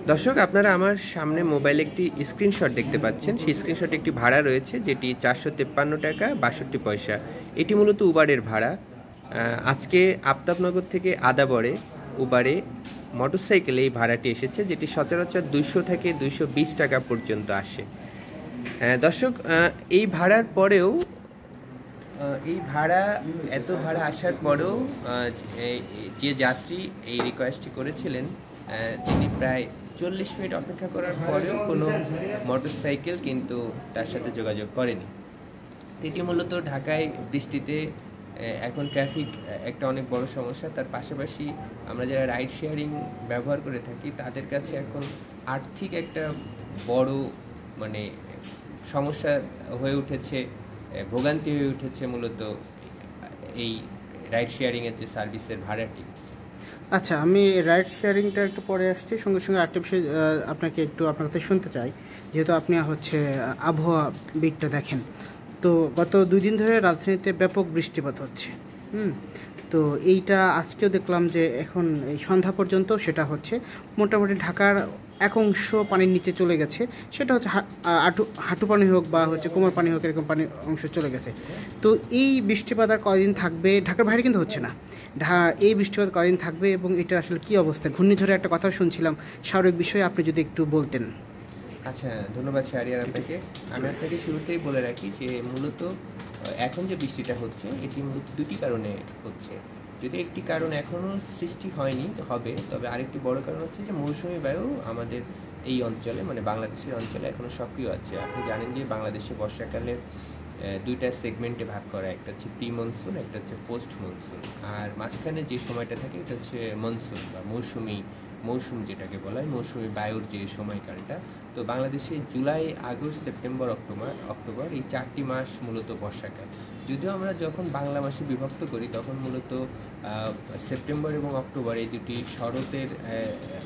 দর্শক, আপনারা আমার সামনে মোবাইলে একটি স্ক্রিনশট দেখতে পাচ্ছেন। সেই স্ক্রিনশটে একটি ভাড়া রয়েছে, যেটি 453 টাকা 62 পয়সা। এটি মূলত উবারের ভাড়া। আজকে আফতাবনগর থেকে আদাবরে উবারে মোটরসাইকেলে এই ভাড়াটি এসেছে, যেটি সচরাচর 200 থেকে 220 টাকা পর্যন্ত আসে। দর্শক, এই ভাড়ার পরেও এত ভাড়া আসার পরেও যে যাত্রী এই রিকোয়েস্টটি করেছিলেন, তিনি প্রায় 40 মিনিট অপেক্ষা করার পরেও কোনো মোটরসাইকেল কিন্তু তার সাথে যোগাযোগ করেনি। এটি মূলত ঢাকায় বৃষ্টিতে এখন ট্রাফিক একটা অনেক বড় সমস্যা। তার পাশাপাশি আমরা যারা রাইড শেয়ারিং ব্যবহার করে থাকি, তাদের কাছে এখন আর্থিক একটা বড় মানে সমস্যা হয়ে উঠেছে, ভোগান্তি হয়ে উঠেছে মূলত এই রাইড শেয়ারিংয়ের যে সার্ভিসের ভাড়াটি। আচ্ছা, আমি রাইড শেয়ারিংটা একটু পরে আসছি। সঙ্গে সঙ্গে আরেকটা বিষয় আপনাকে একটু আপনার কাছে শুনতে চাই, যেহেতু আপনি আবহাওয়া বিটটা দেখেন। তো গত 2 দিন ধরে রাজধানীতে ব্যাপক বৃষ্টিপাত হচ্ছে। তো এইটা আজকেও দেখলাম যে এখন এই সন্ধ্যা পর্যন্ত সেটা হচ্ছে। মোটামুটি ঢাকার এক অংশ পানির নিচে চলে গেছে। সেটা হচ্ছে হাঁটু পানি হোক বা কোমর পানি হোক, এরকম পানির অংশ চলে গেছে। তো এই বৃষ্টিপাত আর কয়দিন থাকবে? ঢাকার বাইরে কিন্তু হচ্ছে না। এই বৃষ্টিপাত কয়দিন থাকবে এবং এটার আসলে কী অবস্থা? ঘূর্ণিঝড়ের একটা কথা শুনছিলাম, সামরিক বিষয়ে আপনি যদি একটু বলতেন। আচ্ছা, ধন্যবাদ শাহরিয়ার আপনাকে। আমি আপনাকে শুরুতেই বলে রাখি যে মূলত এখন যে বৃষ্টিটা হচ্ছে, এটি মূলত দুটি কারণে হচ্ছে। যদি একটি কারণ এখনও সৃষ্টি হয়নি, হবে, তবে আরেকটি বড় কারণ হচ্ছে যে মৌসুমি বায়ু আমাদের এই অঞ্চলে, মানে বাংলাদেশের অঞ্চলে এখনও সক্রিয় আছে। আপনি জানেন যে বাংলাদেশে বর্ষাকালে দুইটা সেগমেন্টে ভাগ করা, একটা হচ্ছে প্রি মনসুন, একটা হচ্ছে পোস্ট মনসুন। আর মাঝখানে যে সময়টা থাকে এটা হচ্ছে মনসুন বা মৌসুম যেটাকে বলা হয়, মৌসুমি বায়ুর যে সময়কালটা। তো বাংলাদেশে জুলাই, আগস্ট, সেপ্টেম্বর, অক্টোবর এই 4টি মাস মূলত বর্ষাকাল। যদিও আমরা যখন বাংলা মাসে বিভক্ত করি, তখন মূলত সেপ্টেম্বর এবং অক্টোবর এই দুটি শরতের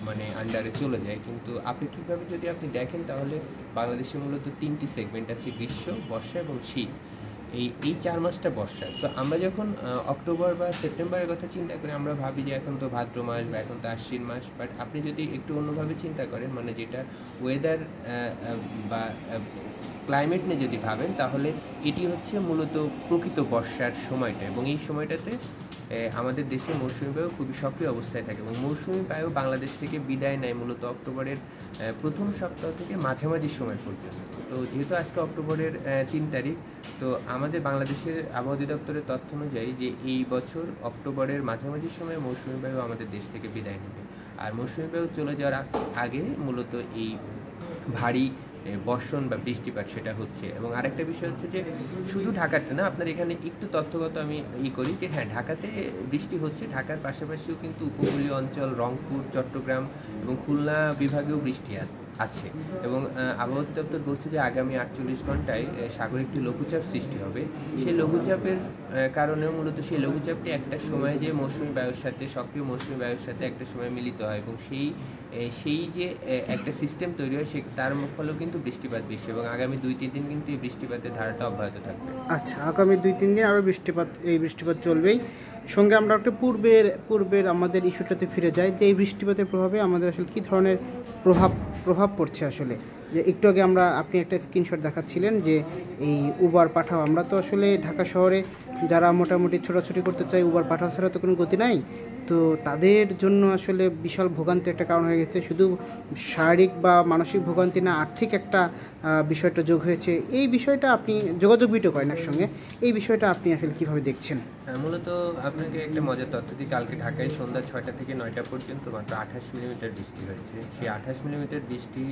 মানে আন্ডারে চলে যায়। কিন্তু আপেক্ষিকভাবে যদি আপনি দেখেন, তাহলে বাংলাদেশে মূলত 3টি সেগমেন্ট আছে: গ্রীষ্ম, বর্ষা এবং শীত। এই 4 মাসটা বর্ষা। সো আমরা যখন অক্টোবর বা সেপ্টেম্বরের কথা চিন্তা করি, আমরা ভাবি যে এখন তো ভাদ্র মাস বা এখন তো আশ্বিন মাস। বাট আপনি যদি একটু অন্যভাবে চিন্তা করেন, মানে যেটা ওয়েদার বা ক্লাইমেট নিয়ে যদি ভাবেন, তাহলে এটি হচ্ছে মূলত প্রকৃত বর্ষার সময়টা। এবং এই সময়টাতে আমাদের দেশে মৌসুমি বায়ু খুবই সক্রিয় অবস্থায় থাকে। এবং মৌসুমি বায়ু বাংলাদেশ থেকে বিদায় নেয় মূলত অক্টোবরের প্রথম সপ্তাহ থেকে মাঝামাঝি সময় পর্যন্ত। তো যেহেতু আজকে অক্টোবরের 3 তারিখ, তো আমাদের বাংলাদেশের আবহাওয়া অধিদপ্তরের তথ্য অনুযায়ী যে এই বছর অক্টোবরের মাঝামাঝি সময়ে মৌসুমি বায়ু আমাদের দেশ থেকে বিদায় নেবে। আর মৌসুমি বায়ু চলে যাওয়ার আগে মূলত এই ভারী বর্ষণ বা বৃষ্টিপাত সেটা হচ্ছে। এবং আরেকটা বিষয় হচ্ছে যে শুধু ঢাকাতে না, আপনার এখানে একটু তথ্যগত আমি করি যে হ্যাঁ, ঢাকাতে বৃষ্টি হচ্ছে। ঢাকার পাশাপাশিও কিন্তু উপকূলীয় অঞ্চল, রংপুর, চট্টগ্রাম এবং খুলনা বিভাগেও বৃষ্টি আছে। এবং আবহাওয়া দপ্তর বলছে যে আগামী 48 ঘন্টায় সাগরে একটি লঘুচাপ সৃষ্টি হবে। সেই লঘুচাপের কারণেও মূলত সেই লঘুচাপটি একটা সময় যে মৌসুমি বায়ুর সাথে, সক্রিয় মৌসুমি বায়ুর সাথে একটা সময় মিলিত হয়, এবং সেই যে একটা সিস্টেম তৈরি হয়, তার ফলেও কিন্তু বৃষ্টিপাত বেশি। এবং আগামী 2-3 দিন কিন্তু এই বৃষ্টিপাতের ধারাটা অব্যাহত থাকবে। আচ্ছা, আগামী 2-3 দিন আরও বৃষ্টিপাত চলবেই। সঙ্গে আমরা একটু পূর্বের আমাদের ইস্যুটাতে ফিরে যাই, যে এই বৃষ্টিপাতের প্রভাবে আমাদের আসলে কী ধরনের প্রভাব পড়ছে আসলে। যে একটু আগে আপনি একটা স্ক্রিনশট দেখাচ্ছিলেন যে এই উবার পাঠাও, আমরা তো আসলে ঢাকা শহরে যারা মোটামুটি ছোটাছুটি করতে চাই, উবার পাঠাও ছাড়া তো কোনো গতি নাই। তো তাদের জন্য আসলে বিশাল ভোগান্তির একটা কারণ হয়ে গেছে। শুধু শারীরিক বা মানসিক ভোগান্তি না, আর্থিক একটা বিষয়টা যোগ হয়েছে। এই বিষয়টা আপনি যোগাযোগ বিটও করেন একসঙ্গে, এই বিষয়টা আপনি আসলে কীভাবে দেখছেন? মূলত আপনাকে একটা মজার তথ্য দিই। কালকে ঢাকায় সন্ধ্যা 6টা থেকে 9টা পর্যন্ত মাত্র 28 মিলিমিটার বৃষ্টি হয়েছে। সেই 28 মিলিমিটার বৃষ্টি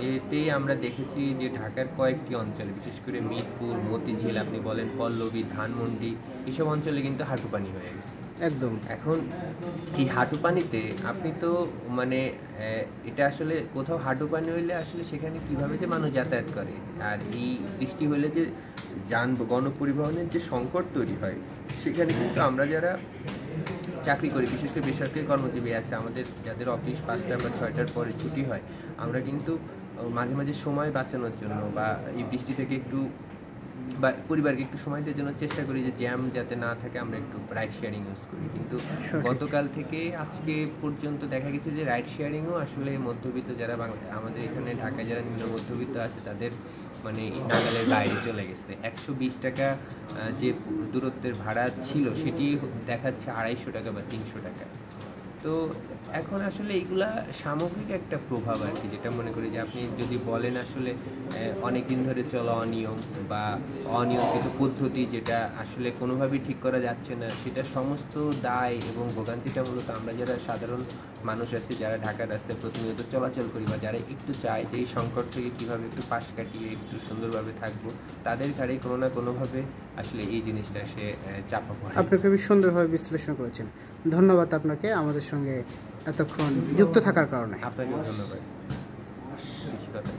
এতেই আমরা দেখেছি যে ঢাকার কয়েকটি অঞ্চলে, বিশেষ করে মিরপুর, মতিঝিল, আপনি বলেন পল্লবী, ধানমন্ডি, এইসব অঞ্চলে কিন্তু হাঁটু পানি হয়ে গেছে একদম। এখন এই হাঁটু পানিতে আপনি তো মানে এটা আসলে কোথাও হাঁটু পানি হইলে আসলে সেখানে কিভাবে যে মানুষ যাতায়াত করে, আর এই বৃষ্টি হলে যে গণপরিবহনের যে সংকট তৈরি হয়, সেখানে কিন্তু আমরা যারা চাকরি করি, বিশেষ করে বেসরকারি কর্মজীবী আছে, আমাদের যাদের অফিস 5টা বা 6টার পরে ছুটি হয়, আমরা কিন্তু মাঝে মাঝে সময় বাঁচানোর জন্য বা এই বৃষ্টি থেকে একটু বা পরিবারকে একটু সময় দেওয়ার জন্য চেষ্টা করি যে জ্যাম যাতে না থাকে আমরা একটু রাইড শেয়ারিং ইউজ করি। কিন্তু সঠিক। গতকাল থেকে আজকে পর্যন্ত দেখা গেছে যে রাইড শেয়ারিংও আসলে মধ্যবিত্ত যারা আমাদের এখানে ঢাকায় যারা নিম্ন মধ্যবিত্ত আছে তাদের মানে নাগালের বাইরে চলে গেছে। 120 টাকা যে দূরত্বের ভাড়া ছিল সেটি দেখাচ্ছে 250 টাকা বা 300 টাকা। তো এখন আসলে এইগুলা সামগ্রিক একটা প্রভাব আর কি, যেটা মনে করি যে আপনি যদি বলেন আসলে অনেক দিন ধরে চলা অনিয়ম বা অনিয়ন্ত্রিত পদ্ধতি যেটা আসলে কোনোভাবেই ঠিক করা যাচ্ছে না, সেটা সমস্ত দায় এবং ভোগান্তিটা মূলত আমরা যারা সাধারণ মানুষ আছি, যারা ঢাকার রাস্তায় প্রতিনিয়ত চলাচল করি বা যারা একটু চায় যে এই সংকট থেকে কীভাবে একটু পাশ কাটিয়ে একটু সুন্দরভাবে থাকবো, তাদের ঘাড়ে কোনো না কোনোভাবে আসলে এই জিনিসটা সে চাপা পড়ে। আপনি খুবই সুন্দরভাবে বিশ্লেষণ করেছেন। ধন্যবাদ আপনাকে আমাদের সঙ্গে এতক্ষণ যুক্ত থাকার কারণে। আপনাকেও ধন্যবাদ। বেশি কথা